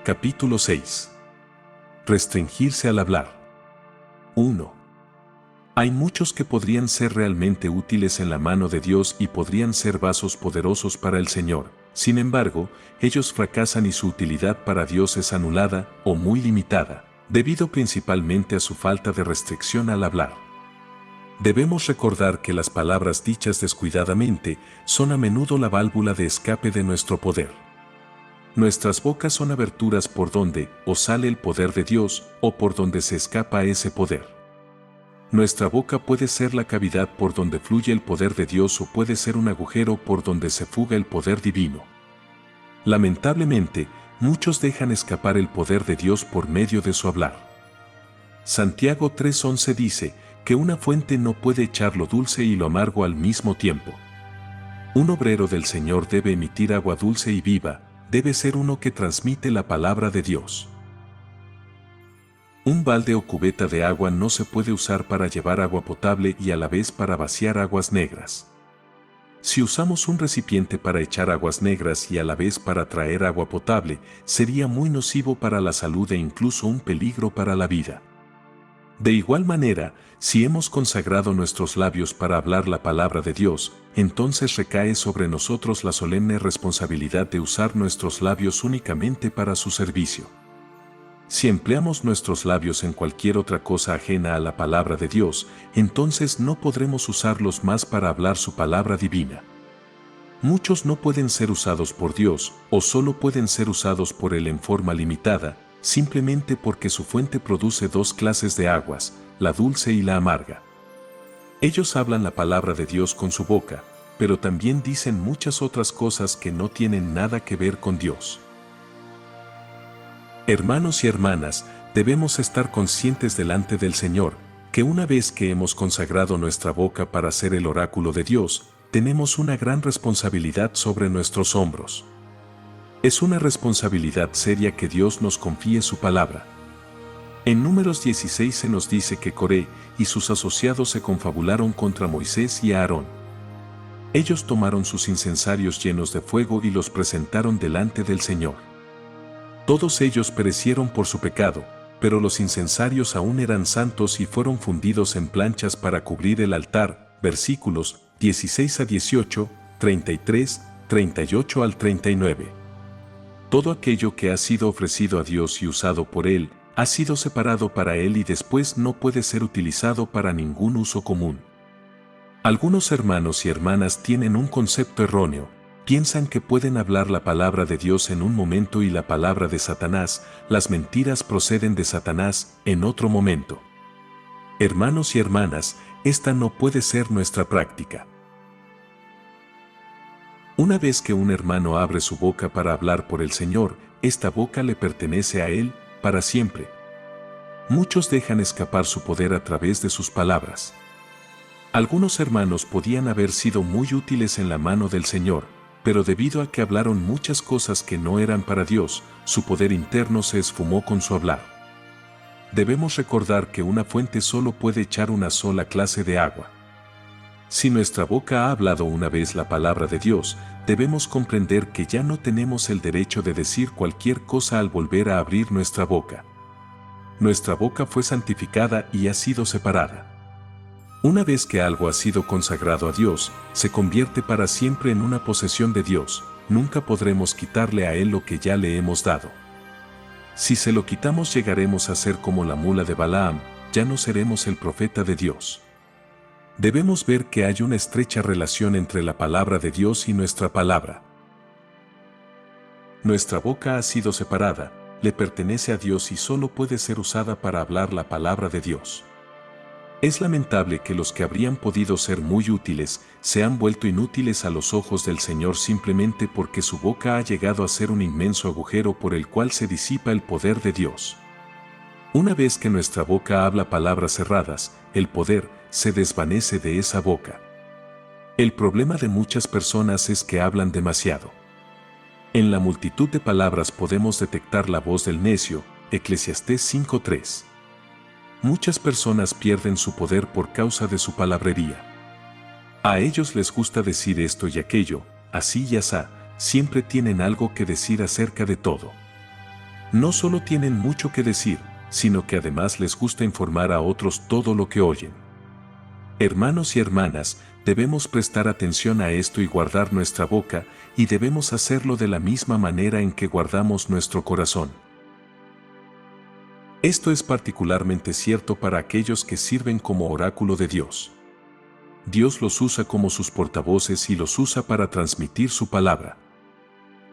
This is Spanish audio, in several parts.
Capítulo 6. Restringirse al hablar. 1. Hay muchos que podrían ser realmente útiles en la mano de Dios y podrían ser vasos poderosos para el Señor. Sin embargo, ellos fracasan y su utilidad para Dios es anulada o muy limitada, debido principalmente a su falta de restricción al hablar. Debemos recordar que las palabras dichas descuidadamente son a menudo la válvula de escape de nuestro poder. Nuestras bocas son aberturas por donde o sale el poder de Dios o por donde se escapa ese poder. Nuestra boca puede ser la cavidad por donde fluye el poder de Dios o puede ser un agujero por donde se fuga el poder divino. Lamentablemente, muchos dejan escapar el poder de Dios por medio de su hablar. Santiago 3:11 dice que una fuente no puede echar lo dulce y lo amargo al mismo tiempo. Un obrero del Señor debe emitir agua dulce y viva, debe ser uno que transmite la palabra de Dios. Un balde o cubeta de agua no se puede usar para llevar agua potable y a la vez para vaciar aguas negras. Si usamos un recipiente para echar aguas negras y a la vez para traer agua potable, sería muy nocivo para la salud e incluso un peligro para la vida. De igual manera, si hemos consagrado nuestros labios para hablar la palabra de Dios, entonces recae sobre nosotros la solemne responsabilidad de usar nuestros labios únicamente para su servicio. Si empleamos nuestros labios en cualquier otra cosa ajena a la palabra de Dios, entonces no podremos usarlos más para hablar su palabra divina. Muchos no pueden ser usados por Dios, o solo pueden ser usados por Él en forma limitada, simplemente porque su fuente produce dos clases de aguas, la dulce y la amarga. Ellos hablan la palabra de Dios con su boca, pero también dicen muchas otras cosas que no tienen nada que ver con Dios. Hermanos y hermanas, debemos estar conscientes delante del Señor, que una vez que hemos consagrado nuestra boca para ser el oráculo de Dios, tenemos una gran responsabilidad sobre nuestros hombros. Es una responsabilidad seria que Dios nos confíe su palabra. En Números 16 se nos dice que Coré y sus asociados se confabularon contra Moisés y Aarón. Ellos tomaron sus incensarios llenos de fuego y los presentaron delante del Señor. Todos ellos perecieron por su pecado, pero los incensarios aún eran santos y fueron fundidos en planchas para cubrir el altar. Versículos 16 a 18, 33, 38 al 39. Todo aquello que ha sido ofrecido a Dios y usado por Él, ha sido separado para Él y después no puede ser utilizado para ningún uso común. Algunos hermanos y hermanas tienen un concepto erróneo, piensan que pueden hablar la palabra de Dios en un momento y la palabra de Satanás, las mentiras proceden de Satanás, en otro momento. Hermanos y hermanas, esta no puede ser nuestra práctica. Una vez que un hermano abre su boca para hablar por el Señor, esta boca le pertenece a Él, para siempre. Muchos dejan escapar su poder a través de sus palabras. Algunos hermanos podían haber sido muy útiles en la mano del Señor, pero debido a que hablaron muchas cosas que no eran para Dios, su poder interno se esfumó con su hablar. Debemos recordar que una fuente solo puede echar una sola clase de agua. Si nuestra boca ha hablado una vez la palabra de Dios, debemos comprender que ya no tenemos el derecho de decir cualquier cosa al volver a abrir nuestra boca. Nuestra boca fue santificada y ha sido separada. Una vez que algo ha sido consagrado a Dios, se convierte para siempre en una posesión de Dios, nunca podremos quitarle a Él lo que ya le hemos dado. Si se lo quitamos llegaremos a ser como la mula de Balaam, ya no seremos el profeta de Dios. Debemos ver que hay una estrecha relación entre la palabra de Dios y nuestra palabra. Nuestra boca ha sido separada, le pertenece a Dios y solo puede ser usada para hablar la palabra de Dios. Es lamentable que los que habrían podido ser muy útiles, se han vuelto inútiles a los ojos del Señor simplemente porque su boca ha llegado a ser un inmenso agujero por el cual se disipa el poder de Dios. Una vez que nuestra boca habla palabras cerradas, el poder se desvanece de esa boca. El problema de muchas personas es que hablan demasiado. En la multitud de palabras podemos detectar la voz del necio, Eclesiastés 5:3. Muchas personas pierden su poder por causa de su palabrería. A ellos les gusta decir esto y aquello, así y asá, siempre tienen algo que decir acerca de todo. No solo tienen mucho que decir, sino que además les gusta informar a otros todo lo que oyen. Hermanos y hermanas, debemos prestar atención a esto y guardar nuestra boca, y debemos hacerlo de la misma manera en que guardamos nuestro corazón. Esto es particularmente cierto para aquellos que sirven como oráculo de Dios. Dios los usa como sus portavoces y los usa para transmitir su palabra.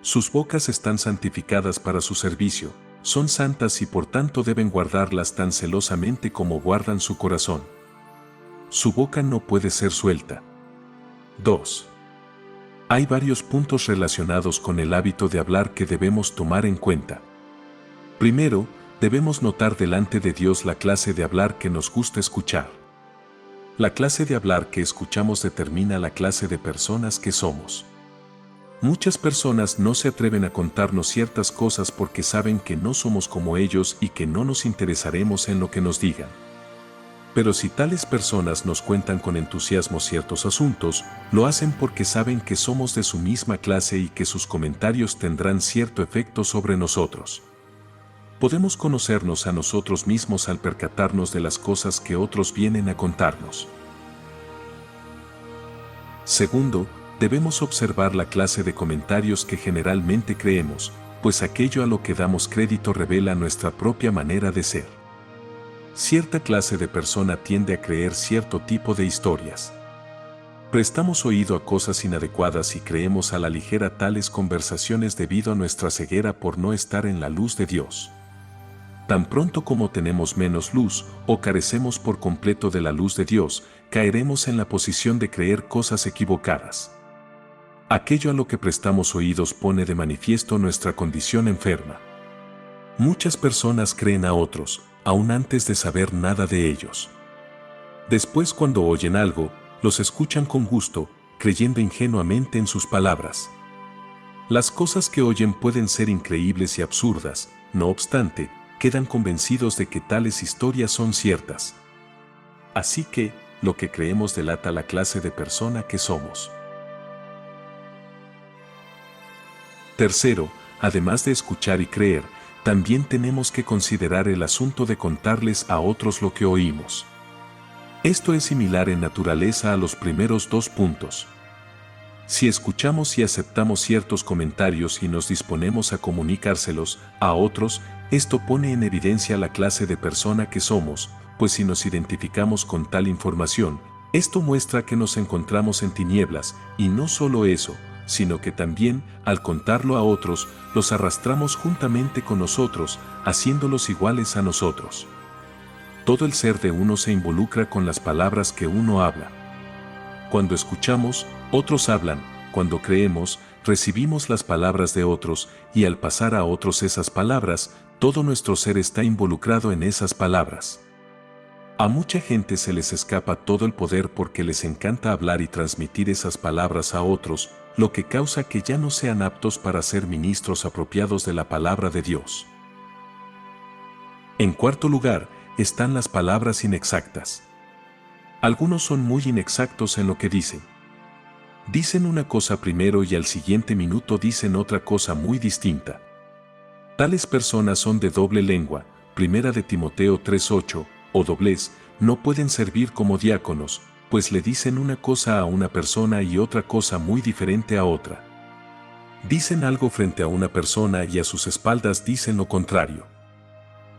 Sus bocas están santificadas para su servicio, son santas y por tanto deben guardarlas tan celosamente como guardan su corazón. Su boca no puede ser suelta. 2. Hay varios puntos relacionados con el hábito de hablar que debemos tomar en cuenta. Primero, debemos notar delante de Dios la clase de hablar que nos gusta escuchar. La clase de hablar que escuchamos determina la clase de personas que somos. Muchas personas no se atreven a contarnos ciertas cosas porque saben que no somos como ellos y que no nos interesaremos en lo que nos digan. Pero si tales personas nos cuentan con entusiasmo ciertos asuntos, lo hacen porque saben que somos de su misma clase y que sus comentarios tendrán cierto efecto sobre nosotros. Podemos conocernos a nosotros mismos al percatarnos de las cosas que otros vienen a contarnos. Segundo, debemos observar la clase de comentarios que generalmente creemos, pues aquello a lo que damos crédito revela nuestra propia manera de ser. Cierta clase de persona tiende a creer cierto tipo de historias. Prestamos oído a cosas inadecuadas y creemos a la ligera tales conversaciones debido a nuestra ceguera por no estar en la luz de Dios. Tan pronto como tenemos menos luz o carecemos por completo de la luz de Dios, caeremos en la posición de creer cosas equivocadas. Aquello a lo que prestamos oídos pone de manifiesto nuestra condición enferma. Muchas personas creen a otros, aún antes de saber nada de ellos. Después, cuando oyen algo, los escuchan con gusto, creyendo ingenuamente en sus palabras. Las cosas que oyen pueden ser increíbles y absurdas, no obstante, quedan convencidos de que tales historias son ciertas. Así que, lo que creemos delata la clase de persona que somos. Tercero, además de escuchar y creer, también tenemos que considerar el asunto de contarles a otros lo que oímos. Esto es similar en naturaleza a los primeros dos puntos. Si escuchamos y aceptamos ciertos comentarios y nos disponemos a comunicárselos a otros, esto pone en evidencia la clase de persona que somos, pues si nos identificamos con tal información, esto muestra que nos encontramos en tinieblas, y no solo eso, sino que también, al contarlo a otros, los arrastramos juntamente con nosotros, haciéndolos iguales a nosotros. Todo el ser de uno se involucra con las palabras que uno habla. Cuando escuchamos, otros hablan; cuando creemos, recibimos las palabras de otros, y al pasar a otros esas palabras, todo nuestro ser está involucrado en esas palabras. A mucha gente se les escapa todo el poder porque les encanta hablar y transmitir esas palabras a otros, lo que causa que ya no sean aptos para ser ministros apropiados de la palabra de Dios. En cuarto lugar, están las palabras inexactas. Algunos son muy inexactos en lo que dicen. Dicen una cosa primero y al siguiente minuto dicen otra cosa muy distinta. Tales personas son de doble lengua, 1 de Timoteo 3:8, o doblez, no pueden servir como diáconos, pues le dicen una cosa a una persona y otra cosa muy diferente a otra. Dicen algo frente a una persona y a sus espaldas dicen lo contrario.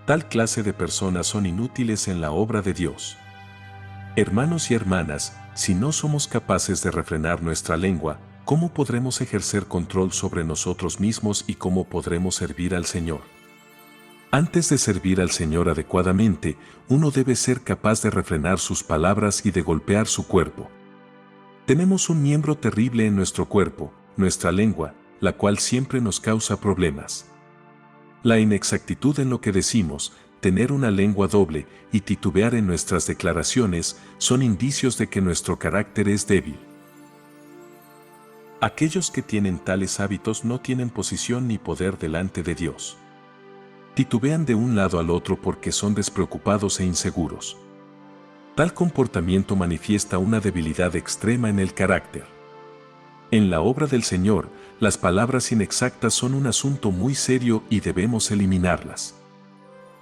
Tal clase de personas son inútiles en la obra de Dios. Hermanos y hermanas, si no somos capaces de refrenar nuestra lengua, ¿cómo podremos ejercer control sobre nosotros mismos y cómo podremos servir al Señor? Antes de servir al Señor adecuadamente, uno debe ser capaz de refrenar sus palabras y de golpear su cuerpo. Tenemos un miembro terrible en nuestro cuerpo, nuestra lengua, la cual siempre nos causa problemas. La inexactitud en lo que decimos, tener una lengua doble y titubear en nuestras declaraciones son indicios de que nuestro carácter es débil. Aquellos que tienen tales hábitos no tienen posición ni poder delante de Dios. Titubean de un lado al otro porque son despreocupados e inseguros. Tal comportamiento manifiesta una debilidad extrema en el carácter. En la obra del Señor, las palabras inexactas son un asunto muy serio y debemos eliminarlas.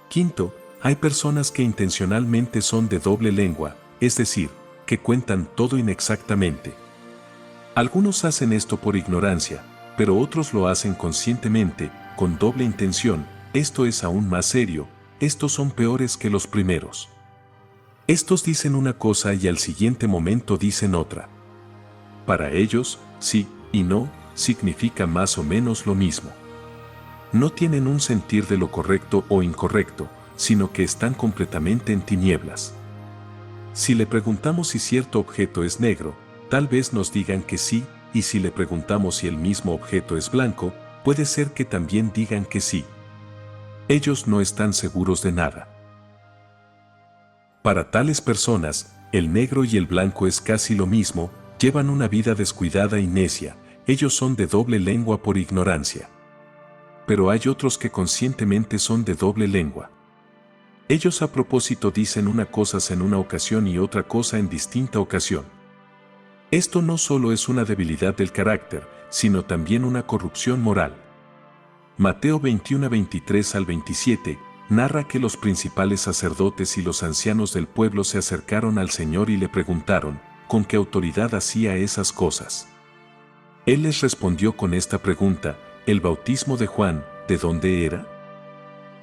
Quinto, hay personas que intencionalmente son de doble lengua, es decir, que cuentan todo inexactamente. Algunos hacen esto por ignorancia, pero otros lo hacen conscientemente, con doble intención. Esto es aún más serio, estos son peores que los primeros. Estos dicen una cosa y al siguiente momento dicen otra. Para ellos, sí y no significa más o menos lo mismo. No tienen un sentir de lo correcto o incorrecto, sino que están completamente en tinieblas. Si le preguntamos si cierto objeto es negro, tal vez nos digan que sí, y si le preguntamos si el mismo objeto es blanco, puede ser que también digan que sí. Ellos no están seguros de nada. Para tales personas, el negro y el blanco es casi lo mismo, llevan una vida descuidada y necia, ellos son de doble lengua por ignorancia. Pero hay otros que conscientemente son de doble lengua. Ellos a propósito dicen una cosa en una ocasión y otra cosa en distinta ocasión. Esto no solo es una debilidad del carácter, sino también una corrupción moral. Mateo 21, 23 al 27, narra que los principales sacerdotes y los ancianos del pueblo se acercaron al Señor y le preguntaron, ¿con qué autoridad hacía esas cosas? Él les respondió con esta pregunta, ¿el bautismo de Juan, de dónde era?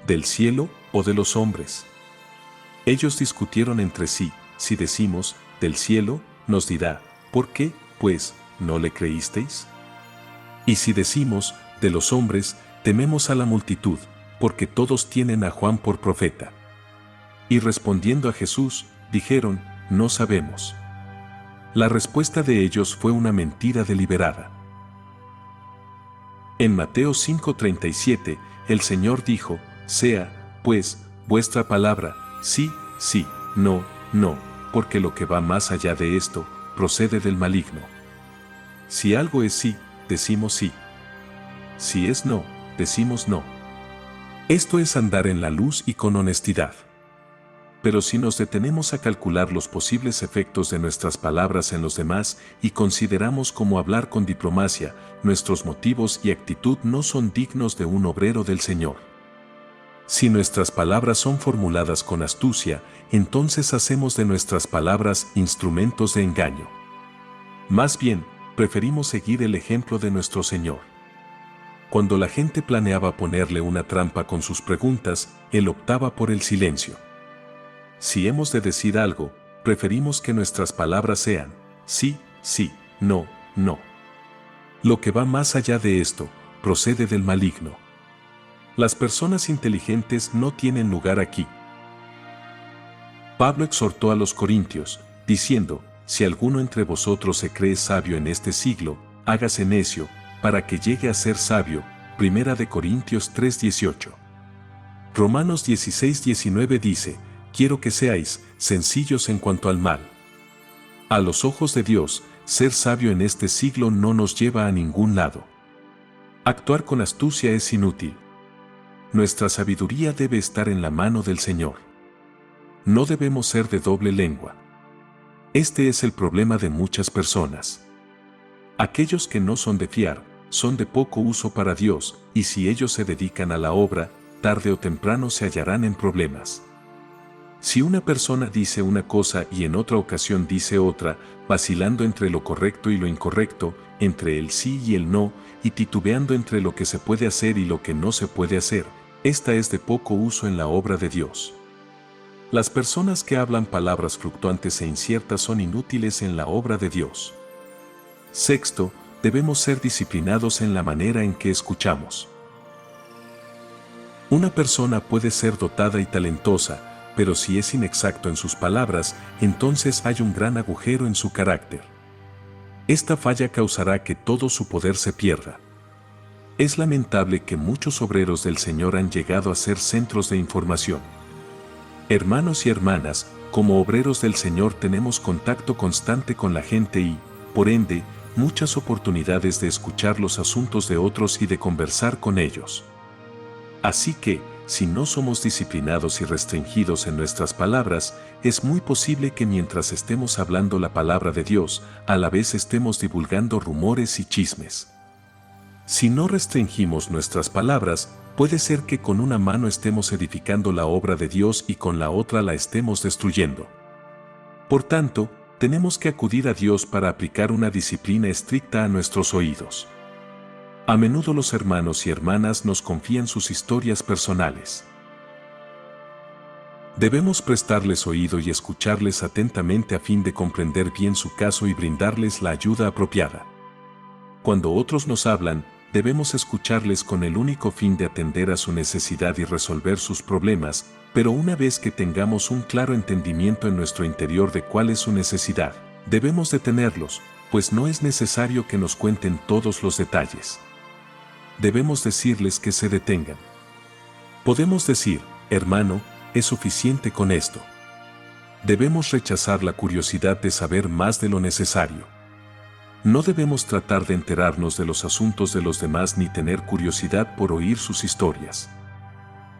¿Del cielo o de los hombres? Ellos discutieron entre sí, si decimos, del cielo, nos dirá, ¿por qué, pues, no le creísteis? Y si decimos, de los hombres, tememos a la multitud, porque todos tienen a Juan por profeta. Y respondiendo a Jesús, dijeron, no sabemos. La respuesta de ellos fue una mentira deliberada. En Mateo 5:37, el Señor dijo, sea, pues, vuestra palabra, sí, sí, no, no, porque lo que va más allá de esto, procede del maligno. Si algo es sí, decimos sí. Si es no, decimos no. Esto es andar en la luz y con honestidad. Pero si nos detenemos a calcular los posibles efectos de nuestras palabras en los demás y consideramos cómo hablar con diplomacia, nuestros motivos y actitud no son dignos de un obrero del Señor. Si nuestras palabras son formuladas con astucia, entonces hacemos de nuestras palabras instrumentos de engaño. Más bien, preferimos seguir el ejemplo de nuestro Señor. Cuando la gente planeaba ponerle una trampa con sus preguntas, él optaba por el silencio. Si hemos de decir algo, preferimos que nuestras palabras sean sí, sí, no, no. Lo que va más allá de esto, procede del maligno. Las personas inteligentes no tienen lugar aquí. Pablo exhortó a los corintios, diciendo, si alguno entre vosotros se cree sabio en este siglo, hágase necio, para que llegue a ser sabio. 1 Corintios 3:18. Romanos 16:19 dice, quiero que seáis sencillos en cuanto al mal. A los ojos de Dios, ser sabio en este siglo no nos lleva a ningún lado. Actuar con astucia es inútil. Nuestra sabiduría debe estar en la mano del Señor. No debemos ser de doble lengua. Este es el problema de muchas personas. Aquellos que no son de fiar, son de poco uso para Dios, y si ellos se dedican a la obra, tarde o temprano se hallarán en problemas. Si una persona dice una cosa y en otra ocasión dice otra, vacilando entre lo correcto y lo incorrecto, entre el sí y el no, y titubeando entre lo que se puede hacer y lo que no se puede hacer, esta es de poco uso en la obra de Dios. Las personas que hablan palabras fluctuantes e inciertas son inútiles en la obra de Dios. Sexto, debemos ser disciplinados en la manera en que escuchamos. Una persona puede ser dotada y talentosa, pero si es inexacto en sus palabras, entonces hay un gran agujero en su carácter. Esta falla causará que todo su poder se pierda. Es lamentable que muchos obreros del Señor han llegado a ser centros de información. Hermanos y hermanas, como obreros del Señor tenemos contacto constante con la gente y, por ende, muchas oportunidades de escuchar los asuntos de otros y de conversar con ellos. Así que, si no somos disciplinados y restringidos en nuestras palabras, es muy posible que mientras estemos hablando la palabra de Dios, a la vez estemos divulgando rumores y chismes. Si no restringimos nuestras palabras, puede ser que con una mano estemos edificando la obra de Dios y con la otra la estemos destruyendo. Por tanto, tenemos que acudir a Dios para aplicar una disciplina estricta a nuestros oídos. A menudo los hermanos y hermanas nos confían sus historias personales. Debemos prestarles oído y escucharles atentamente a fin de comprender bien su caso y brindarles la ayuda apropiada. Cuando otros nos hablan, debemos escucharles con el único fin de atender a su necesidad y resolver sus problemas, pero una vez que tengamos un claro entendimiento en nuestro interior de cuál es su necesidad, debemos detenerlos, pues no es necesario que nos cuenten todos los detalles. Debemos decirles que se detengan. Podemos decir, hermano, es suficiente con esto. Debemos rechazar la curiosidad de saber más de lo necesario. No debemos tratar de enterarnos de los asuntos de los demás ni tener curiosidad por oír sus historias.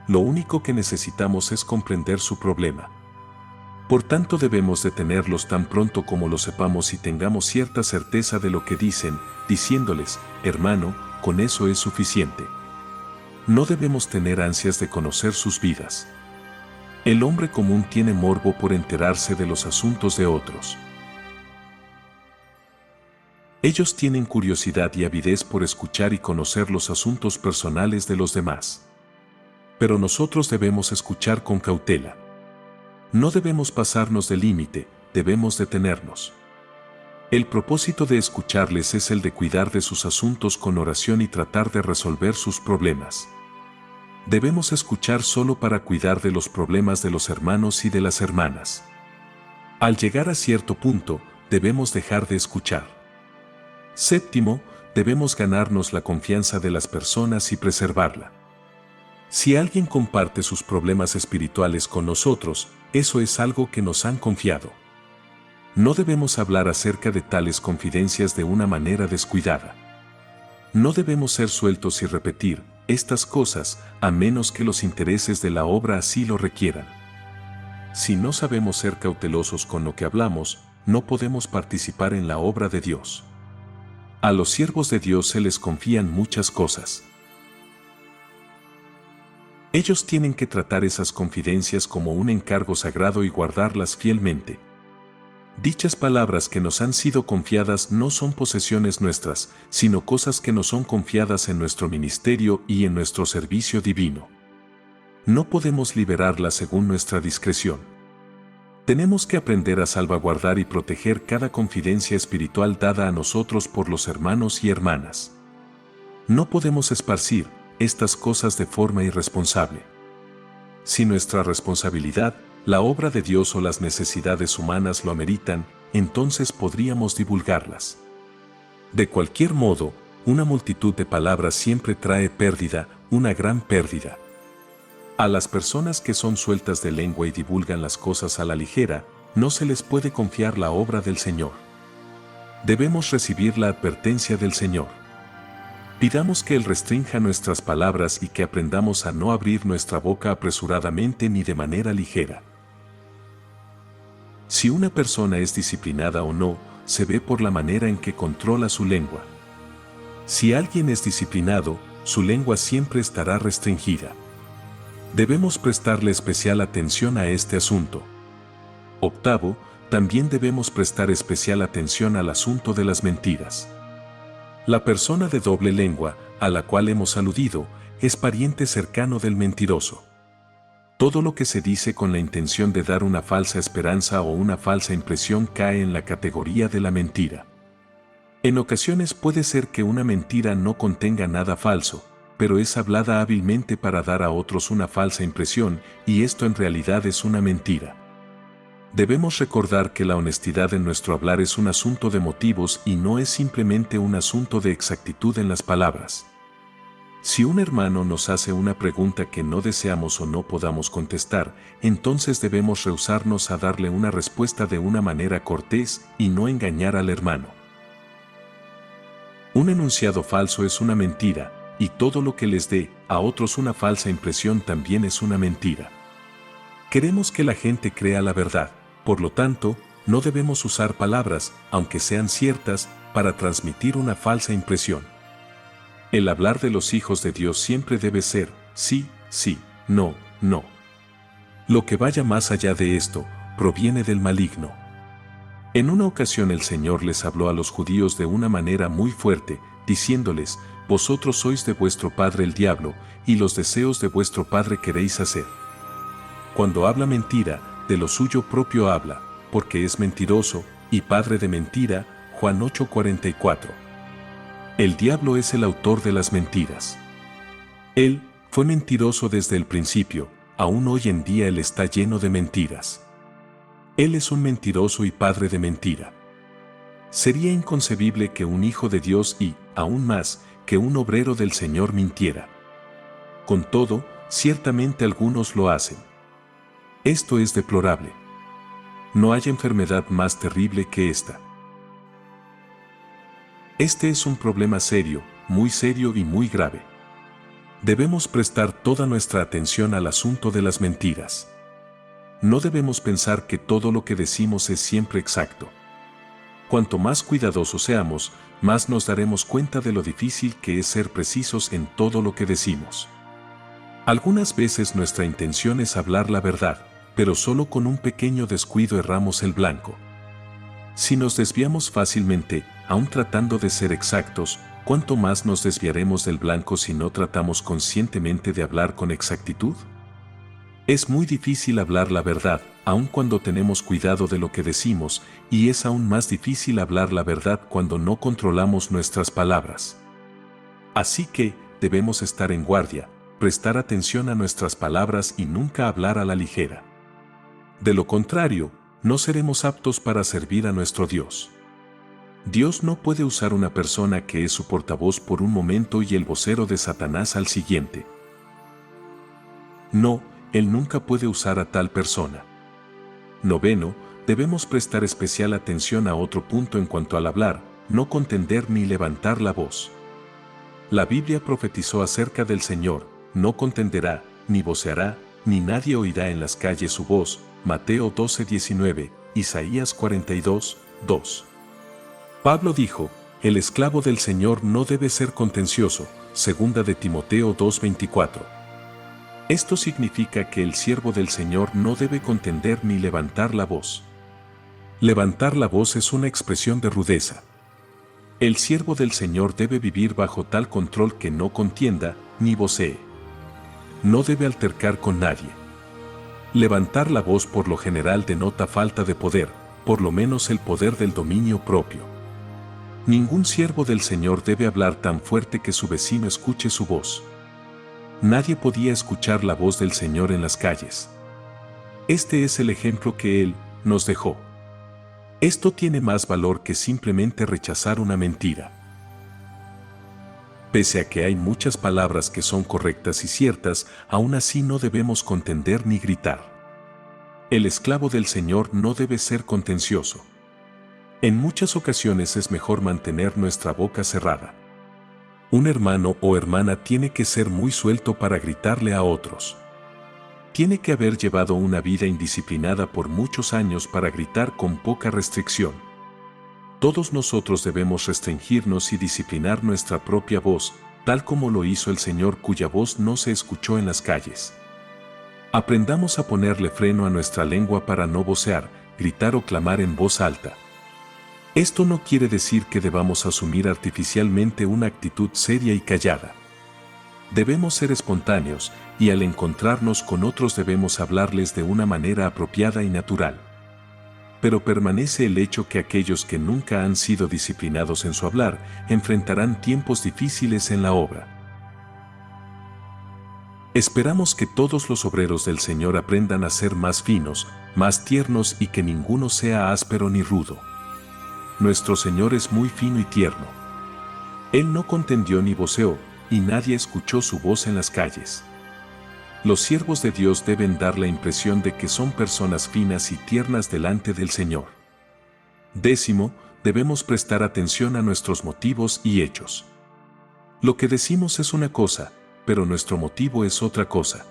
Lo único que necesitamos es comprender su problema. Por tanto, debemos detenerlos tan pronto como lo sepamos y tengamos cierta certeza de lo que dicen, diciéndoles, hermano, con eso es suficiente. No debemos tener ansias de conocer sus vidas. El hombre común tiene morbo por enterarse de los asuntos de otros. Ellos tienen curiosidad y avidez por escuchar y conocer los asuntos personales de los demás. Pero nosotros debemos escuchar con cautela. No debemos pasarnos del límite, debemos detenernos. El propósito de escucharles es el de cuidar de sus asuntos con oración y tratar de resolver sus problemas. Debemos escuchar solo para cuidar de los problemas de los hermanos y de las hermanas. Al llegar a cierto punto, debemos dejar de escuchar. Séptimo, debemos ganarnos la confianza de las personas y preservarla. Si alguien comparte sus problemas espirituales con nosotros, eso es algo que nos han confiado. No debemos hablar acerca de tales confidencias de una manera descuidada. No debemos ser sueltos y repetir estas cosas, a menos que los intereses de la obra así lo requieran. Si no sabemos ser cautelosos con lo que hablamos, no podemos participar en la obra de Dios. A los siervos de Dios se les confían muchas cosas. Ellos tienen que tratar esas confidencias como un encargo sagrado y guardarlas fielmente. Dichas palabras que nos han sido confiadas no son posesiones nuestras, sino cosas que nos son confiadas en nuestro ministerio y en nuestro servicio divino. No podemos liberarlas según nuestra discreción. Tenemos que aprender a salvaguardar y proteger cada confidencia espiritual dada a nosotros por los hermanos y hermanas. No podemos esparcir estas cosas de forma irresponsable. Si nuestra responsabilidad, la obra de Dios o las necesidades humanas lo ameritan, entonces podríamos divulgarlas. De cualquier modo, una multitud de palabras siempre trae pérdida, una gran pérdida. A las personas que son sueltas de lengua y divulgan las cosas a la ligera, no se les puede confiar la obra del Señor. Debemos recibir la advertencia del Señor. Pidamos que Él restrinja nuestras palabras y que aprendamos a no abrir nuestra boca apresuradamente ni de manera ligera. Si una persona es disciplinada o no, se ve por la manera en que controla su lengua. Si alguien es disciplinado, su lengua siempre estará restringida. Debemos prestarle especial atención a este asunto. Octavo, también debemos prestar especial atención al asunto de las mentiras. La persona de doble lengua, a la cual hemos aludido, es pariente cercano del mentiroso. Todo lo que se dice con la intención de dar una falsa esperanza o una falsa impresión cae en la categoría de la mentira. En ocasiones puede ser que una mentira no contenga nada falso, pero es hablada hábilmente para dar a otros una falsa impresión, y esto en realidad es una mentira. Debemos recordar que la honestidad en nuestro hablar es un asunto de motivos y no es simplemente un asunto de exactitud en las palabras. Si un hermano nos hace una pregunta que no deseamos o no podamos contestar, entonces debemos rehusarnos a darle una respuesta de una manera cortés y no engañar al hermano. Un enunciado falso es una mentira, y todo lo que les dé a otros una falsa impresión también es una mentira. Queremos que la gente crea la verdad, por lo tanto, no debemos usar palabras, aunque sean ciertas, para transmitir una falsa impresión. El hablar de los hijos de Dios siempre debe ser, sí, sí, no, no. Lo que vaya más allá de esto, proviene del maligno. En una ocasión el Señor les habló a los judíos de una manera muy fuerte, diciéndoles, vosotros sois de vuestro padre el diablo, y los deseos de vuestro padre queréis hacer. Cuando habla mentira, de lo suyo propio habla, porque es mentiroso, y padre de mentira, Juan 8:44. El diablo es el autor de las mentiras. Él fue mentiroso desde el principio, aún hoy en día él está lleno de mentiras. Él es un mentiroso y padre de mentira. Sería inconcebible que un hijo de Dios y, aún más, que un obrero del Señor mintiera. Con todo, ciertamente algunos lo hacen. Esto es deplorable. No hay enfermedad más terrible que esta. Este es un problema serio, muy serio y muy grave. Debemos prestar toda nuestra atención al asunto de las mentiras. No debemos pensar que todo lo que decimos es siempre exacto. Cuanto más cuidadosos seamos, más nos daremos cuenta de lo difícil que es ser precisos en todo lo que decimos. Algunas veces nuestra intención es hablar la verdad, pero solo con un pequeño descuido erramos el blanco. Si nos desviamos fácilmente, aun tratando de ser exactos, ¿cuánto más nos desviaremos del blanco si no tratamos conscientemente de hablar con exactitud? Es muy difícil hablar la verdad, aun cuando tenemos cuidado de lo que decimos, y es aún más difícil hablar la verdad cuando no controlamos nuestras palabras. Así que, debemos estar en guardia, prestar atención a nuestras palabras y nunca hablar a la ligera. De lo contrario, no seremos aptos para servir a nuestro Dios. Dios no puede usar una persona que es su portavoz por un momento y el vocero de Satanás al siguiente. No, Él nunca puede usar a tal persona. Noveno, debemos prestar especial atención a otro punto en cuanto al hablar, no contender ni levantar la voz. La Biblia profetizó acerca del Señor, no contenderá, ni voceará, ni nadie oirá en las calles su voz, Mateo 12:19, Isaías 42:2. Pablo dijo, el esclavo del Señor no debe ser contencioso, segunda de Timoteo 2:24. Esto significa que el siervo del Señor no debe contender ni levantar la voz. Levantar la voz es una expresión de rudeza. El siervo del Señor debe vivir bajo tal control que no contienda, ni vocee. No debe altercar con nadie. Levantar la voz por lo general denota falta de poder, por lo menos el poder del dominio propio. Ningún siervo del Señor debe hablar tan fuerte que su vecino escuche su voz. Nadie podía escuchar la voz del Señor en las calles. Este es el ejemplo que Él nos dejó. Esto tiene más valor que simplemente rechazar una mentira. Pese a que hay muchas palabras que son correctas y ciertas, aún así no debemos contender ni gritar. El esclavo del Señor no debe ser contencioso. En muchas ocasiones es mejor mantener nuestra boca cerrada. Un hermano o hermana tiene que ser muy suelto para gritarle a otros. Tiene que haber llevado una vida indisciplinada por muchos años para gritar con poca restricción. Todos nosotros debemos restringirnos y disciplinar nuestra propia voz, tal como lo hizo el Señor cuya voz no se escuchó en las calles. Aprendamos a ponerle freno a nuestra lengua para no vocear, gritar o clamar en voz alta. Esto no quiere decir que debamos asumir artificialmente una actitud seria y callada. Debemos ser espontáneos, y al encontrarnos con otros debemos hablarles de una manera apropiada y natural. Pero permanece el hecho que aquellos que nunca han sido disciplinados en su hablar, enfrentarán tiempos difíciles en la obra. Esperamos que todos los obreros del Señor aprendan a ser más finos, más tiernos y que ninguno sea áspero ni rudo. Nuestro Señor es muy fino y tierno. Él no contendió ni voceó, y nadie escuchó su voz en las calles. Los siervos de Dios deben dar la impresión de que son personas finas y tiernas delante del Señor. Décimo, debemos prestar atención a nuestros motivos y hechos. Lo que decimos es una cosa, pero nuestro motivo es otra cosa.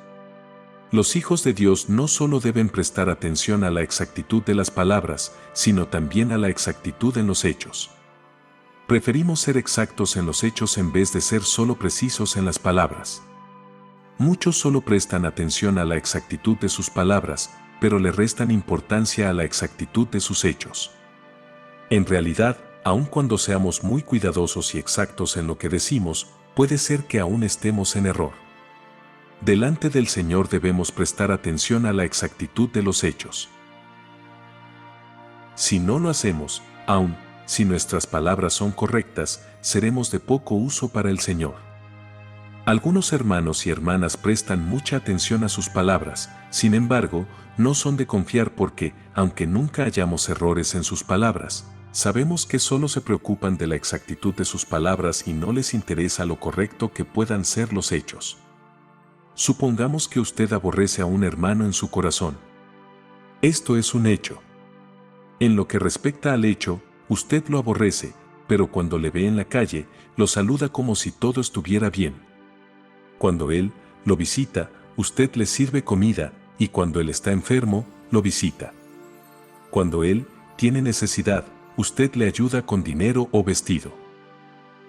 Los hijos de Dios no solo deben prestar atención a la exactitud de las palabras, sino también a la exactitud en los hechos. Preferimos ser exactos en los hechos en vez de ser solo precisos en las palabras. Muchos solo prestan atención a la exactitud de sus palabras, pero le restan importancia a la exactitud de sus hechos. En realidad, aun cuando seamos muy cuidadosos y exactos en lo que decimos, puede ser que aún estemos en error. Delante del Señor debemos prestar atención a la exactitud de los hechos. Si no lo hacemos, aun si nuestras palabras son correctas, seremos de poco uso para el Señor. Algunos hermanos y hermanas prestan mucha atención a sus palabras, sin embargo, no son de confiar porque, aunque nunca hallamos errores en sus palabras, sabemos que solo se preocupan de la exactitud de sus palabras y no les interesa lo correcto que puedan ser los hechos. Supongamos que usted aborrece a un hermano en su corazón. Esto es un hecho. En lo que respecta al hecho, usted lo aborrece, pero cuando le ve en la calle, lo saluda como si todo estuviera bien. Cuando él lo visita, usted le sirve comida, y cuando él está enfermo, lo visita. Cuando él tiene necesidad, usted le ayuda con dinero o vestido.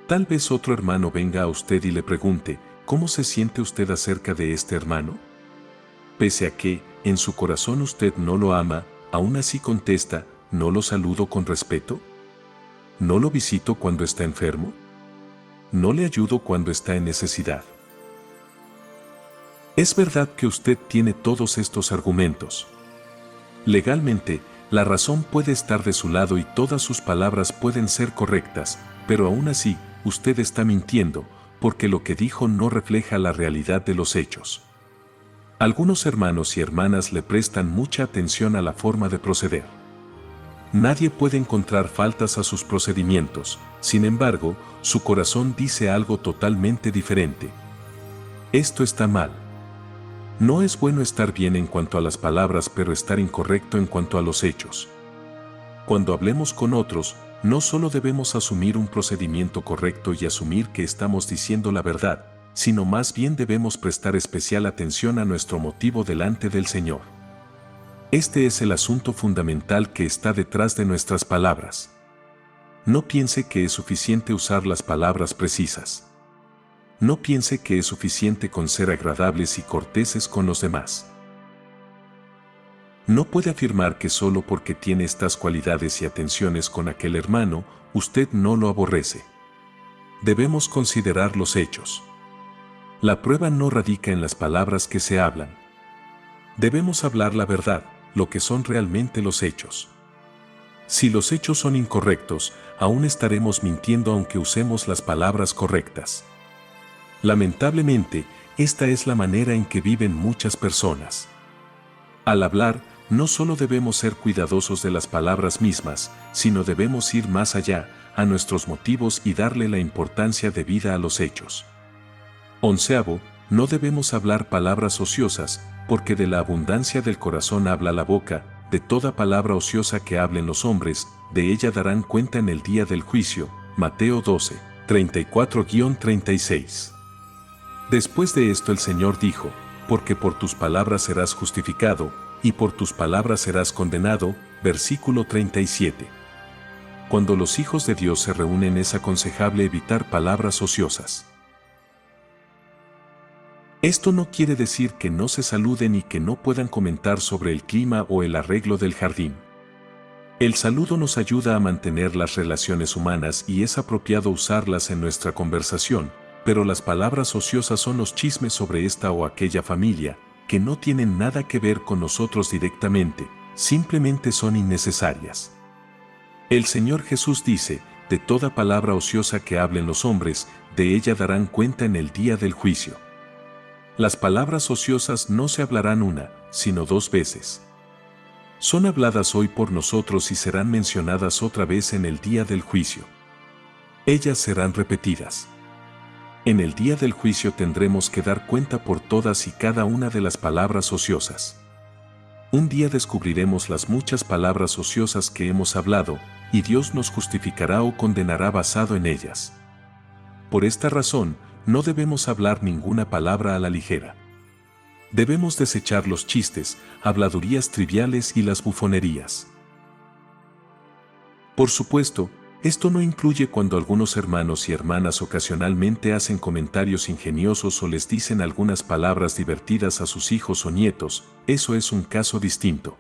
Tal vez otro hermano venga a usted y le pregunte, ¿cómo se siente usted acerca de este hermano? Pese a que, en su corazón usted no lo ama, aún así contesta, ¿no lo saludo con respeto? ¿No lo visito cuando está enfermo? ¿No le ayudo cuando está en necesidad? Es verdad que usted tiene todos estos argumentos. Legalmente, la razón puede estar de su lado y todas sus palabras pueden ser correctas, pero aún así, usted está mintiendo, porque lo que dijo no refleja la realidad de los hechos. Algunos hermanos y hermanas le prestan mucha atención a la forma de proceder. Nadie puede encontrar faltas a sus procedimientos, sin embargo, su corazón dice algo totalmente diferente. Esto está mal. No es bueno estar bien en cuanto a las palabras, pero estar incorrecto en cuanto a los hechos. Cuando hablemos con otros, no solo debemos asumir un procedimiento correcto y asumir que estamos diciendo la verdad, sino más bien debemos prestar especial atención a nuestro motivo delante del Señor. Este es el asunto fundamental que está detrás de nuestras palabras. No piense que es suficiente usar las palabras precisas. No piense que es suficiente con ser agradables y corteses con los demás. No puede afirmar que solo porque tiene estas cualidades y atenciones con aquel hermano, usted no lo aborrece. Debemos considerar los hechos. La prueba no radica en las palabras que se hablan. Debemos hablar la verdad, lo que son realmente los hechos. Si los hechos son incorrectos, aún estaremos mintiendo aunque usemos las palabras correctas. Lamentablemente, esta es la manera en que viven muchas personas. Al hablar, no solo debemos ser cuidadosos de las palabras mismas, sino debemos ir más allá, a nuestros motivos y darle la importancia debida a los hechos. 11. No debemos hablar palabras ociosas, porque de la abundancia del corazón habla la boca, de toda palabra ociosa que hablen los hombres, de ella darán cuenta en el día del juicio. Mateo 12, 34-36. Después de esto el Señor dijo, porque por tus palabras serás justificado, y por tus palabras serás condenado. Versículo 37. Cuando los hijos de Dios se reúnen es aconsejable evitar palabras ociosas. Esto no quiere decir que no se saluden y que no puedan comentar sobre el clima o el arreglo del jardín. El saludo nos ayuda a mantener las relaciones humanas y es apropiado usarlas en nuestra conversación, pero las palabras ociosas son los chismes sobre esta o aquella familia, que no tienen nada que ver con nosotros directamente, simplemente son innecesarias. El Señor Jesús dice, de toda palabra ociosa que hablen los hombres, de ella darán cuenta en el día del juicio. Las palabras ociosas no se hablarán una, sino dos veces. Son habladas hoy por nosotros y serán mencionadas otra vez en el día del juicio. Ellas serán repetidas. En el día del juicio tendremos que dar cuenta por todas y cada una de las palabras ociosas. Un día descubriremos las muchas palabras ociosas que hemos hablado, y Dios nos justificará o condenará basado en ellas. Por esta razón, no debemos hablar ninguna palabra a la ligera. Debemos desechar los chistes, habladurías triviales y las bufonerías. Por supuesto, esto no incluye cuando algunos hermanos y hermanas ocasionalmente hacen comentarios ingeniosos o les dicen algunas palabras divertidas a sus hijos o nietos, eso es un caso distinto.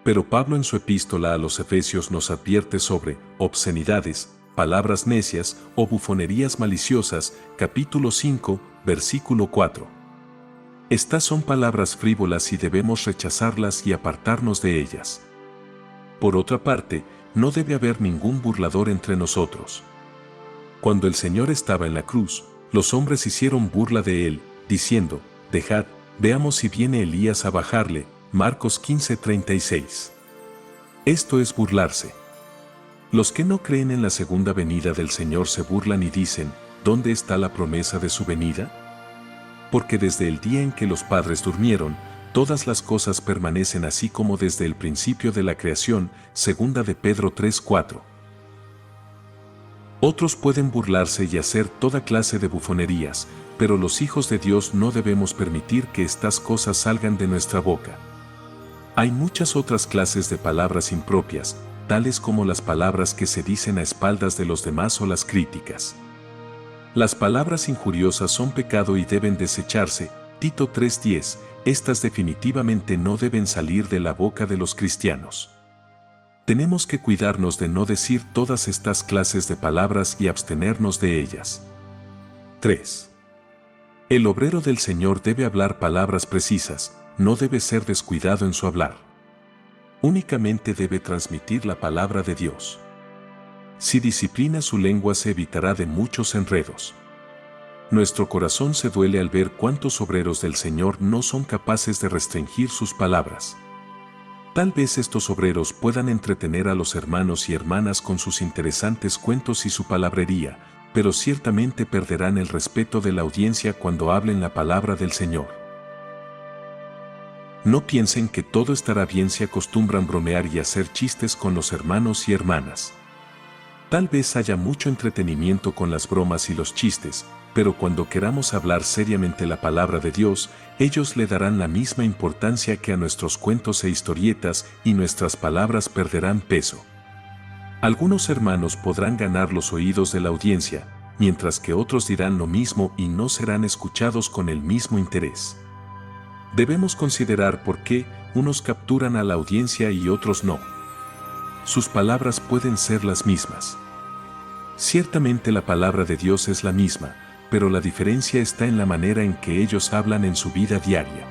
Pero Pablo en su epístola a los Efesios nos advierte sobre obscenidades, palabras necias o bufonerías maliciosas, capítulo 5, versículo 4. Estas son palabras frívolas y debemos rechazarlas y apartarnos de ellas. Por otra parte, no debe haber ningún burlador entre nosotros. Cuando el Señor estaba en la cruz, los hombres hicieron burla de él, diciendo, «Dejad, veamos si viene Elías a bajarle». Marcos 15:36. Esto es burlarse. Los que no creen en la segunda venida del Señor se burlan y dicen, ¿dónde está la promesa de su venida? Porque desde el día en que los padres durmieron, todas las cosas permanecen así como desde el principio de la creación, segunda de Pedro 3:4. Otros pueden burlarse y hacer toda clase de bufonerías, pero los hijos de Dios no debemos permitir que estas cosas salgan de nuestra boca. Hay muchas otras clases de palabras impropias, tales como las palabras que se dicen a espaldas de los demás o las críticas. Las palabras injuriosas son pecado y deben desecharse, Tito 3:10, estas definitivamente no deben salir de la boca de los cristianos. Tenemos que cuidarnos de no decir todas estas clases de palabras y abstenernos de ellas. 3. El obrero del Señor debe hablar palabras precisas, no debe ser descuidado en su hablar. Únicamente debe transmitir la palabra de Dios. Si disciplina su lengua se evitará de muchos enredos. Nuestro corazón se duele al ver cuántos obreros del Señor no son capaces de restringir sus palabras. Tal vez estos obreros puedan entretener a los hermanos y hermanas con sus interesantes cuentos y su palabrería, pero ciertamente perderán el respeto de la audiencia cuando hablen la palabra del Señor. No piensen que todo estará bien si acostumbran bromear y hacer chistes con los hermanos y hermanas. Tal vez haya mucho entretenimiento con las bromas y los chistes, pero cuando queramos hablar seriamente la palabra de Dios, ellos le darán la misma importancia que a nuestros cuentos e historietas y nuestras palabras perderán peso. Algunos hermanos podrán ganar los oídos de la audiencia, mientras que otros dirán lo mismo y no serán escuchados con el mismo interés. Debemos considerar por qué unos capturan a la audiencia y otros no. Sus palabras pueden ser las mismas. Ciertamente la palabra de Dios es la misma, pero la diferencia está en la manera en que ellos hablan en su vida diaria.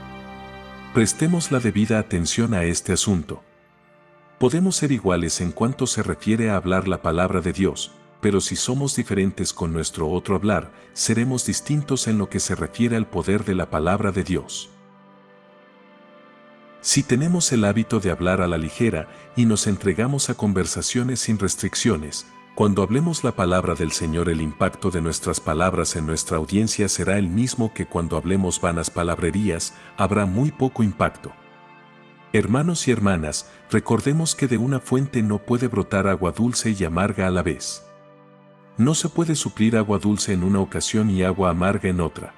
Prestemos la debida atención a este asunto. Podemos ser iguales en cuanto se refiere a hablar la palabra de Dios, pero si somos diferentes con nuestro otro hablar, seremos distintos en lo que se refiere al poder de la palabra de Dios. Si tenemos el hábito de hablar a la ligera y nos entregamos a conversaciones sin restricciones, cuando hablemos la palabra del Señor el impacto de nuestras palabras en nuestra audiencia será el mismo que cuando hablemos vanas palabrerías, habrá muy poco impacto. Hermanos y hermanas, recordemos que de una fuente no puede brotar agua dulce y amarga a la vez. No se puede suplir agua dulce en una ocasión y agua amarga en otra.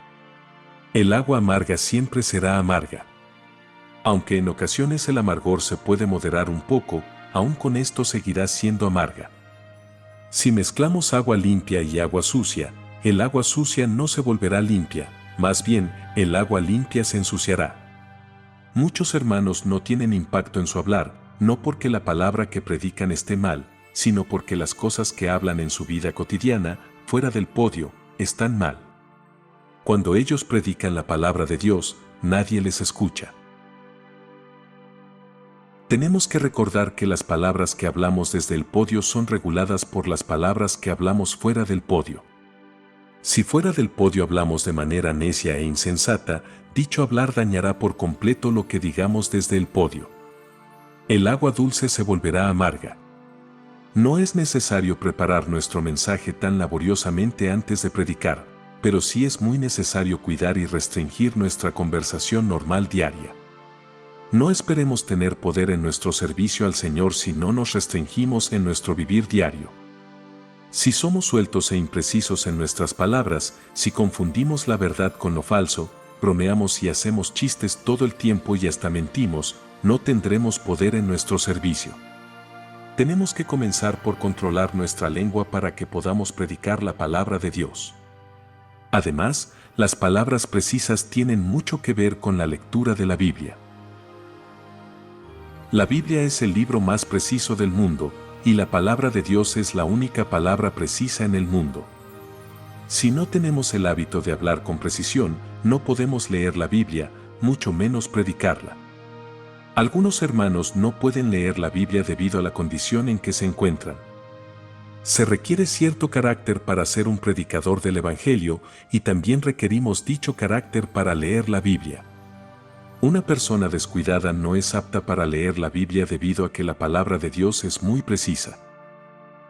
El agua amarga siempre será amarga. Aunque en ocasiones el amargor se puede moderar un poco, aún con esto seguirá siendo amarga. Si mezclamos agua limpia y agua sucia, el agua sucia no se volverá limpia, más bien, el agua limpia se ensuciará. Muchos hermanos no tienen impacto en su hablar, no porque la palabra que predican esté mal, sino porque las cosas que hablan en su vida cotidiana, fuera del podio, están mal. Cuando ellos predican la palabra de Dios, nadie les escucha. Tenemos que recordar que las palabras que hablamos desde el podio son reguladas por las palabras que hablamos fuera del podio. Si fuera del podio hablamos de manera necia e insensata, dicho hablar dañará por completo lo que digamos desde el podio. El agua dulce se volverá amarga. No es necesario preparar nuestro mensaje tan laboriosamente antes de predicar, pero sí es muy necesario cuidar y restringir nuestra conversación normal diaria. No esperemos tener poder en nuestro servicio al Señor si no nos restringimos en nuestro vivir diario. Si somos sueltos e imprecisos en nuestras palabras, si confundimos la verdad con lo falso, bromeamos y hacemos chistes todo el tiempo y hasta mentimos, no tendremos poder en nuestro servicio. Tenemos que comenzar por controlar nuestra lengua para que podamos predicar la palabra de Dios. Además, las palabras precisas tienen mucho que ver con la lectura de la Biblia. La Biblia es el libro más preciso del mundo, y la palabra de Dios es la única palabra precisa en el mundo. Si no tenemos el hábito de hablar con precisión, no podemos leer la Biblia, mucho menos predicarla. Algunos hermanos no pueden leer la Biblia debido a la condición en que se encuentran. Se requiere cierto carácter para ser un predicador del Evangelio y también requerimos dicho carácter para leer la Biblia. Una persona descuidada no es apta para leer la Biblia debido a que la palabra de Dios es muy precisa.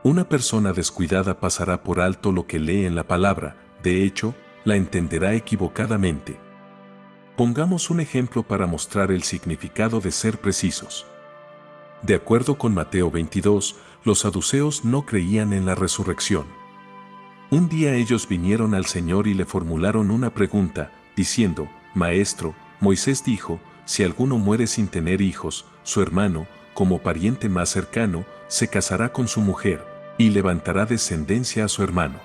Una persona descuidada pasará por alto lo que lee en la palabra, de hecho, la entenderá equivocadamente. Pongamos un ejemplo para mostrar el significado de ser precisos. De acuerdo con Mateo 22, los saduceos no creían en la resurrección. Un día ellos vinieron al Señor y le formularon una pregunta, diciendo: Maestro, Moisés dijo, si alguno muere sin tener hijos, su hermano, como pariente más cercano, se casará con su mujer, y levantará descendencia a su hermano.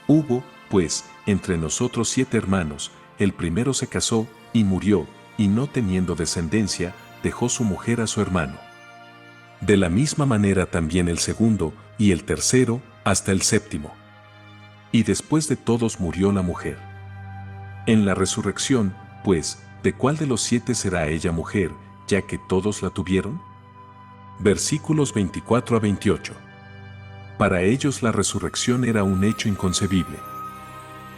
Hubo, pues, entre nosotros 7 hermanos, el primero se casó, y murió, y no teniendo descendencia, dejó su mujer a su hermano. De la misma manera también el segundo, y el tercero, hasta el séptimo. Y después de todos murió la mujer. En la resurrección, pues, ¿de cuál de los 7 será ella mujer, ya que todos la tuvieron? Versículos 24 a 28. Para ellos la resurrección era un hecho inconcebible.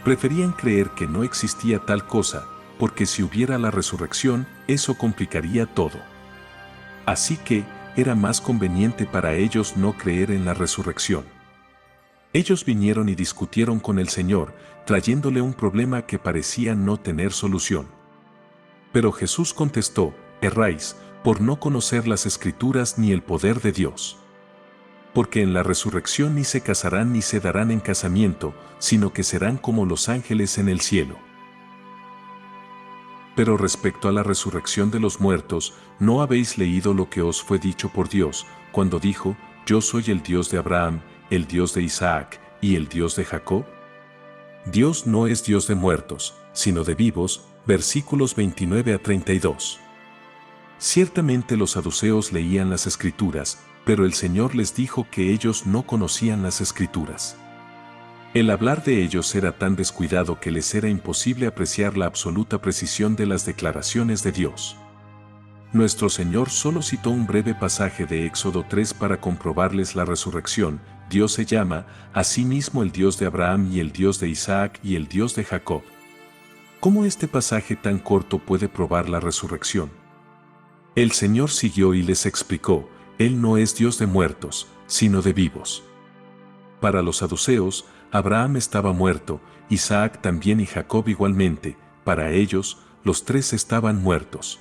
Preferían creer que no existía tal cosa, porque si hubiera la resurrección, eso complicaría todo. Así que, era más conveniente para ellos no creer en la resurrección. Ellos vinieron y discutieron con el Señor, trayéndole un problema que parecía no tener solución. Pero Jesús contestó: erráis, por no conocer las Escrituras ni el poder de Dios. Porque en la resurrección ni se casarán ni se darán en casamiento, sino que serán como los ángeles en el cielo. Pero respecto a la resurrección de los muertos, ¿no habéis leído lo que os fue dicho por Dios, cuando dijo: Yo soy el Dios de Abraham, el Dios de Isaac, y el Dios de Jacob? Dios no es Dios de muertos, sino de vivos, versículos 29 a 32. Ciertamente los saduceos leían las Escrituras, pero el Señor les dijo que ellos no conocían las Escrituras. El hablar de ellos era tan descuidado que les era imposible apreciar la absoluta precisión de las declaraciones de Dios. Nuestro Señor solo citó un breve pasaje de Éxodo 3 para comprobarles la resurrección. Dios se llama a sí mismo el Dios de Abraham y el Dios de Isaac y el Dios de Jacob. ¿Cómo este pasaje tan corto puede probar la resurrección? El Señor siguió y les explicó: Él no es Dios de muertos, sino de vivos. Para los saduceos, Abraham estaba muerto, Isaac también y Jacob igualmente. Para ellos, los 3 estaban muertos.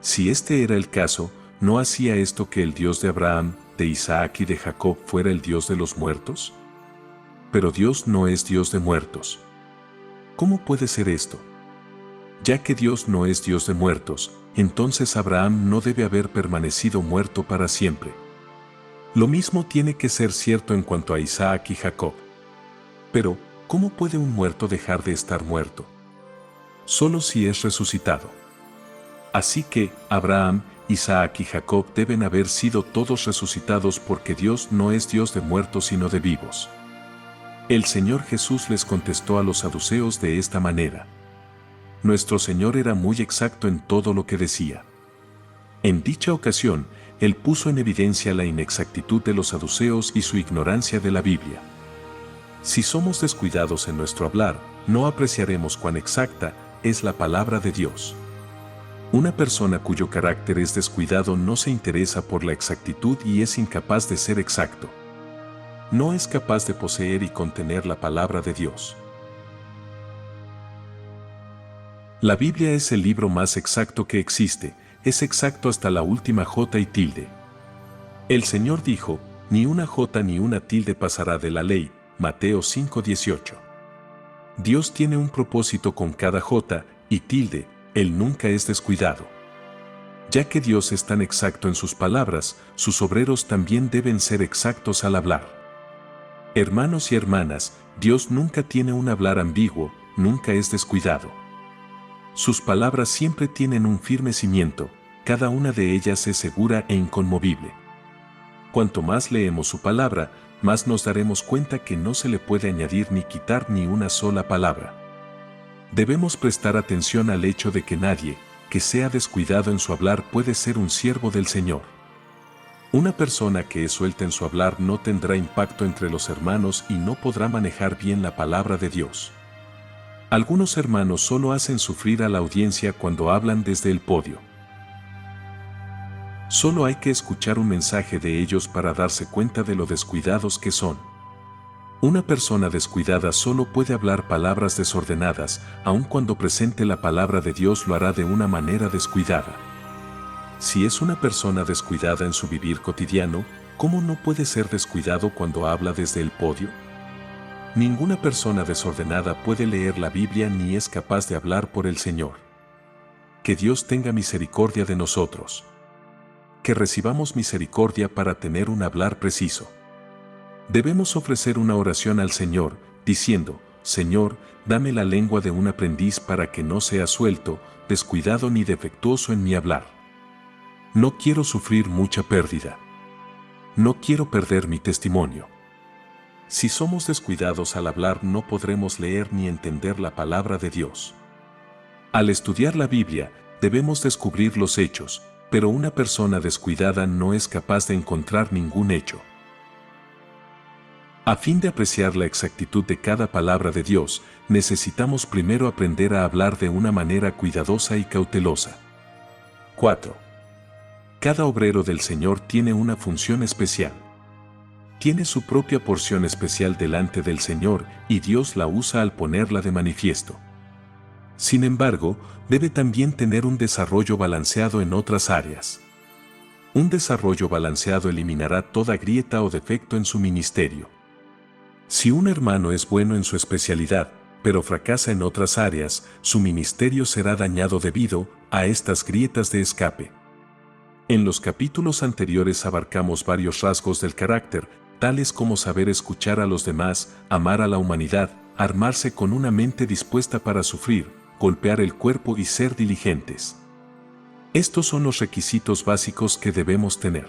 Si este era el caso, ¿no hacía esto que el Dios de Abraham, de Isaac y de Jacob fuera el Dios de los muertos? Pero Dios no es Dios de muertos. ¿Cómo puede ser esto? Ya que Dios no es Dios de muertos, entonces Abraham no debe haber permanecido muerto para siempre. Lo mismo tiene que ser cierto en cuanto a Isaac y Jacob. Pero, ¿cómo puede un muerto dejar de estar muerto? Solo si es resucitado. Así que, Abraham, Isaac y Jacob deben haber sido todos resucitados porque Dios no es Dios de muertos sino de vivos. El Señor Jesús les contestó a los saduceos de esta manera. Nuestro Señor era muy exacto en todo lo que decía. En dicha ocasión, Él puso en evidencia la inexactitud de los saduceos y su ignorancia de la Biblia. Si somos descuidados en nuestro hablar, no apreciaremos cuán exacta es la palabra de Dios. Una persona cuyo carácter es descuidado no se interesa por la exactitud y es incapaz de ser exacto. No es capaz de poseer y contener la palabra de Dios. La Biblia es el libro más exacto que existe, es exacto hasta la última jota y tilde. El Señor dijo, ni una jota ni una tilde pasará de la ley. Mateo 5:18. Dios tiene un propósito con cada jota y tilde, Él nunca es descuidado. Ya que Dios es tan exacto en sus palabras, sus obreros también deben ser exactos al hablar. Hermanos y hermanas, Dios nunca tiene un hablar ambiguo, nunca es descuidado. Sus palabras siempre tienen un firme cimiento, cada una de ellas es segura e inconmovible. Cuanto más leemos su palabra, más nos daremos cuenta que no se le puede añadir ni quitar ni una sola palabra. Debemos prestar atención al hecho de que nadie, que sea descuidado en su hablar puede ser un siervo del Señor. Una persona que es suelta en su hablar no tendrá impacto entre los hermanos y no podrá manejar bien la palabra de Dios. Algunos hermanos solo hacen sufrir a la audiencia cuando hablan desde el podio. Solo hay que escuchar un mensaje de ellos para darse cuenta de lo descuidados que son. Una persona descuidada solo puede hablar palabras desordenadas, aun cuando presente la palabra de Dios lo hará de una manera descuidada. Si es una persona descuidada en su vivir cotidiano, ¿cómo no puede ser descuidado cuando habla desde el podio? Ninguna persona desordenada puede leer la Biblia ni es capaz de hablar por el Señor. Que Dios tenga misericordia de nosotros. Que recibamos misericordia para tener un hablar preciso. Debemos ofrecer una oración al Señor, diciendo, Señor, dame la lengua de un aprendiz para que no sea suelto, descuidado ni defectuoso en mi hablar. No quiero sufrir mucha pérdida. No quiero perder mi testimonio. Si somos descuidados al hablar no podremos leer ni entender la palabra de Dios. Al estudiar la Biblia, debemos descubrir los hechos, pero una persona descuidada no es capaz de encontrar ningún hecho. A fin de apreciar la exactitud de cada palabra de Dios, necesitamos primero aprender a hablar de una manera cuidadosa y cautelosa. 4. Cada obrero del Señor tiene una función especial. Tiene su propia porción especial delante del Señor y Dios la usa al ponerla de manifiesto. Sin embargo, debe también tener un desarrollo balanceado en otras áreas. Un desarrollo balanceado eliminará toda grieta o defecto en su ministerio. Si un hermano es bueno en su especialidad, pero fracasa en otras áreas, su ministerio será dañado debido a estas grietas de escape. En los capítulos anteriores abarcamos varios rasgos del carácter, tales como saber escuchar a los demás, amar a la humanidad, armarse con una mente dispuesta para sufrir, golpear el cuerpo y ser diligentes. Estos son los requisitos básicos que debemos tener.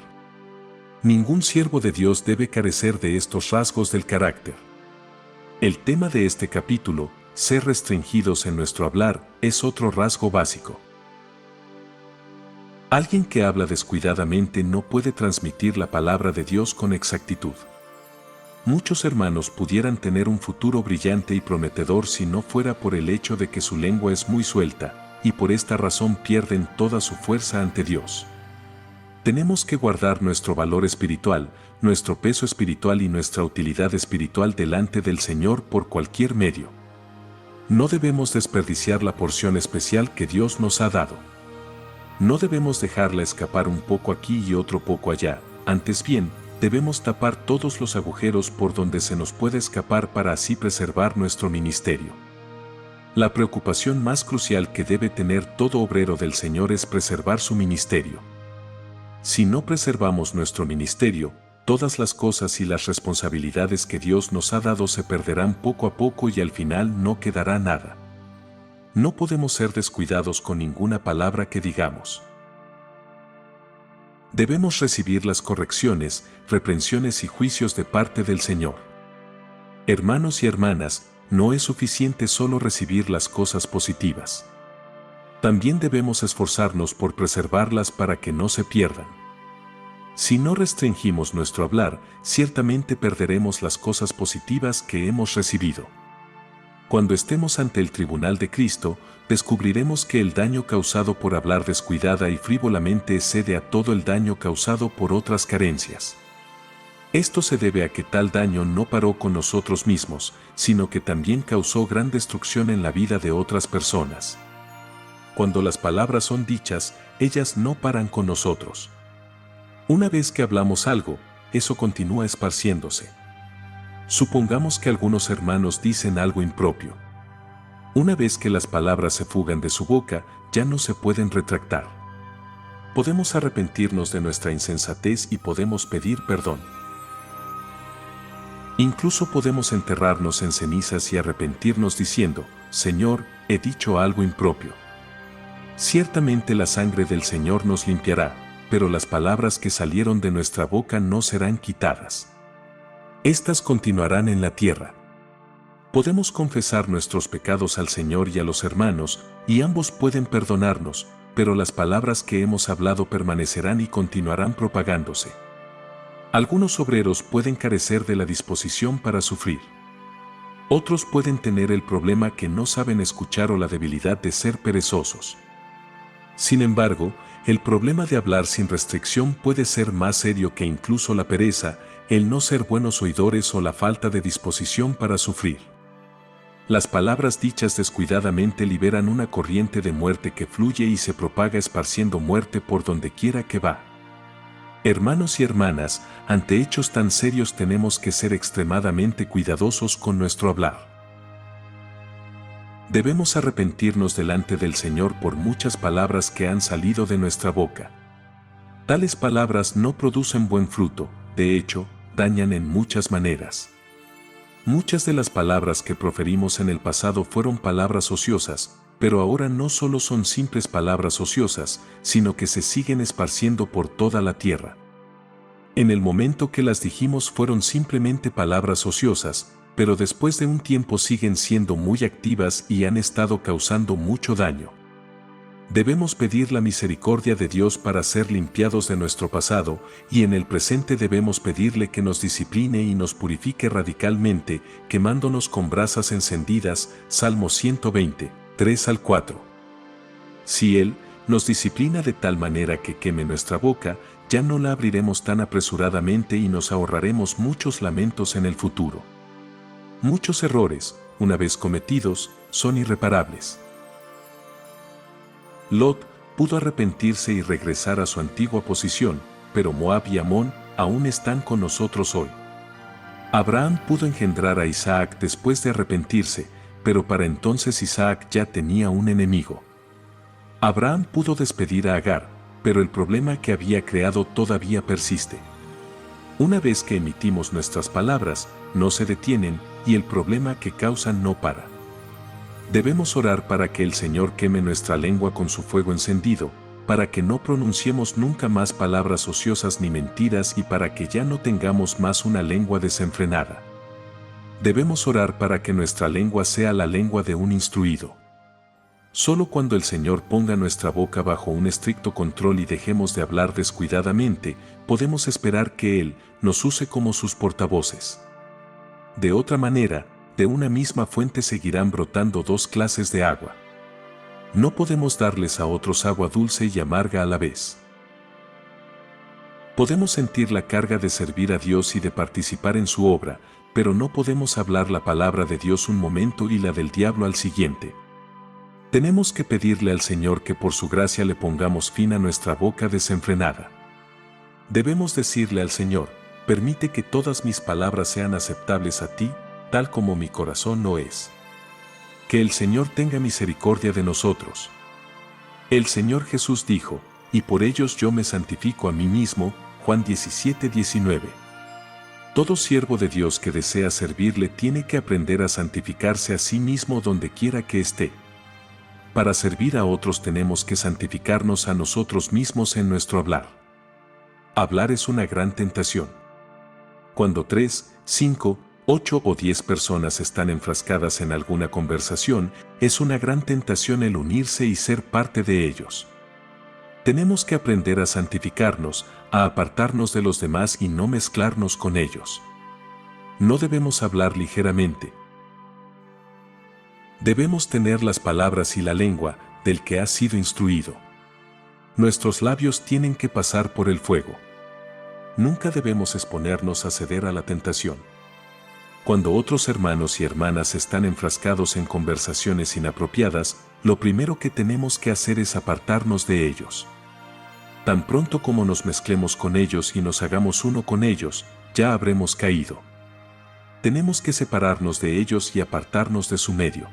Ningún siervo de Dios debe carecer de estos rasgos del carácter. El tema de este capítulo, ser restringidos en nuestro hablar, es otro rasgo básico. Alguien que habla descuidadamente no puede transmitir la palabra de Dios con exactitud. Muchos hermanos pudieran tener un futuro brillante y prometedor si no fuera por el hecho de que su lengua es muy suelta, y por esta razón pierden toda su fuerza ante Dios. Tenemos que guardar nuestro valor espiritual, nuestro peso espiritual y nuestra utilidad espiritual delante del Señor por cualquier medio. No debemos desperdiciar la porción especial que Dios nos ha dado. No debemos dejarla escapar un poco aquí y otro poco allá, antes bien, debemos tapar todos los agujeros por donde se nos puede escapar para así preservar nuestro ministerio. La preocupación más crucial que debe tener todo obrero del Señor es preservar su ministerio. Si no preservamos nuestro ministerio, todas las cosas y las responsabilidades que Dios nos ha dado se perderán poco a poco y al final no quedará nada. No podemos ser descuidados con ninguna palabra que digamos. Debemos recibir las correcciones, reprensiones y juicios de parte del Señor. Hermanos y hermanas, no es suficiente solo recibir las cosas positivas. También debemos esforzarnos por preservarlas para que no se pierdan. Si no restringimos nuestro hablar, ciertamente perderemos las cosas positivas que hemos recibido. Cuando estemos ante el tribunal de Cristo, descubriremos que el daño causado por hablar descuidada y frívolamente excede a todo el daño causado por otras carencias. Esto se debe a que tal daño no paró con nosotros mismos, sino que también causó gran destrucción en la vida de otras personas. Cuando las palabras son dichas, ellas no paran con nosotros. Una vez que hablamos algo, eso continúa esparciéndose. Supongamos que algunos hermanos dicen algo impropio. Una vez que las palabras se fugan de su boca, ya no se pueden retractar. Podemos arrepentirnos de nuestra insensatez y podemos pedir perdón. Incluso podemos enterrarnos en cenizas y arrepentirnos diciendo, Señor, he dicho algo impropio. Ciertamente la sangre del Señor nos limpiará, pero las palabras que salieron de nuestra boca no serán quitadas. Estas continuarán en la tierra. Podemos confesar nuestros pecados al Señor y a los hermanos, y ambos pueden perdonarnos, pero las palabras que hemos hablado permanecerán y continuarán propagándose. Algunos obreros pueden carecer de la disposición para sufrir. Otros pueden tener el problema que no saben escuchar o la debilidad de ser perezosos. Sin embargo, el problema de hablar sin restricción puede ser más serio que incluso la pereza, el no ser buenos oidores o la falta de disposición para sufrir. Las palabras dichas descuidadamente liberan una corriente de muerte que fluye y se propaga esparciendo muerte por donde quiera que va. Hermanos y hermanas, ante hechos tan serios tenemos que ser extremadamente cuidadosos con nuestro hablar. Debemos arrepentirnos delante del Señor por muchas palabras que han salido de nuestra boca. Tales palabras no producen buen fruto, de hecho, dañan en muchas maneras. Muchas de las palabras que proferimos en el pasado fueron palabras ociosas, pero ahora no solo son simples palabras ociosas, sino que se siguen esparciendo por toda la tierra. En el momento que las dijimos fueron simplemente palabras ociosas, pero después de un tiempo siguen siendo muy activas y han estado causando mucho daño. Debemos pedir la misericordia de Dios para ser limpiados de nuestro pasado, y en el presente debemos pedirle que nos discipline y nos purifique radicalmente, quemándonos con brasas encendidas, Salmo 120, 3 al 4. Si Él nos disciplina de tal manera que queme nuestra boca, ya no la abriremos tan apresuradamente y nos ahorraremos muchos lamentos en el futuro. Muchos errores, una vez cometidos, son irreparables. Lot pudo arrepentirse y regresar a su antigua posición, pero Moab y Amón aún están con nosotros hoy. Abraham pudo engendrar a Isaac después de arrepentirse, pero para entonces Isaac ya tenía un enemigo. Abraham pudo despedir a Agar, pero el problema que había creado todavía persiste. Una vez que emitimos nuestras palabras, no se detienen y el problema que causan no para. Debemos orar para que el Señor queme nuestra lengua con su fuego encendido, para que no pronunciemos nunca más palabras ociosas ni mentiras y para que ya no tengamos más una lengua desenfrenada. Debemos orar para que nuestra lengua sea la lengua de un instruido. Solo cuando el Señor ponga nuestra boca bajo un estricto control y dejemos de hablar descuidadamente, podemos esperar que Él nos use como sus portavoces. De otra manera, de una misma fuente seguirán brotando dos clases de agua. No podemos darles a otros agua dulce y amarga a la vez. Podemos sentir la carga de servir a Dios y de participar en su obra, pero no podemos hablar la palabra de Dios un momento y la del diablo al siguiente. Tenemos que pedirle al Señor que por su gracia le pongamos fin a nuestra boca desenfrenada. Debemos decirle al Señor, permite que todas mis palabras sean aceptables a ti, tal como mi corazón lo es. Que el Señor tenga misericordia de nosotros. El Señor Jesús dijo, y por ellos yo me santifico a mí mismo, Juan 17:19. Todo siervo de Dios que desea servirle tiene que aprender a santificarse a sí mismo donde quiera que esté. Para servir a otros tenemos que santificarnos a nosotros mismos en nuestro hablar. Hablar es una gran tentación. Cuando 3, 5, 8 o 10 personas están enfrascadas en alguna conversación, es una gran tentación el unirse y ser parte de ellos. Tenemos que aprender a santificarnos, a apartarnos de los demás y no mezclarnos con ellos. No debemos hablar ligeramente. Debemos tener las palabras y la lengua del que ha sido instruido. Nuestros labios tienen que pasar por el fuego. Nunca debemos exponernos a ceder a la tentación. Cuando otros hermanos y hermanas están enfrascados en conversaciones inapropiadas, lo primero que tenemos que hacer es apartarnos de ellos. Tan pronto como nos mezclemos con ellos y nos hagamos uno con ellos, ya habremos caído. Tenemos que separarnos de ellos y apartarnos de su medio.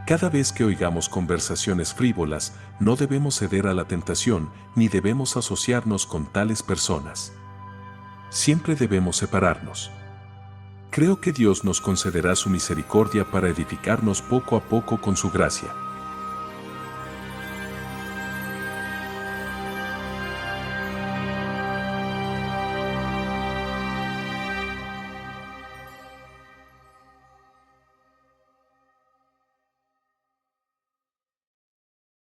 Cada vez que oigamos conversaciones frívolas, no debemos ceder a la tentación, ni debemos asociarnos con tales personas. Siempre debemos separarnos. Creo que Dios nos concederá su misericordia para edificarnos poco a poco con su gracia.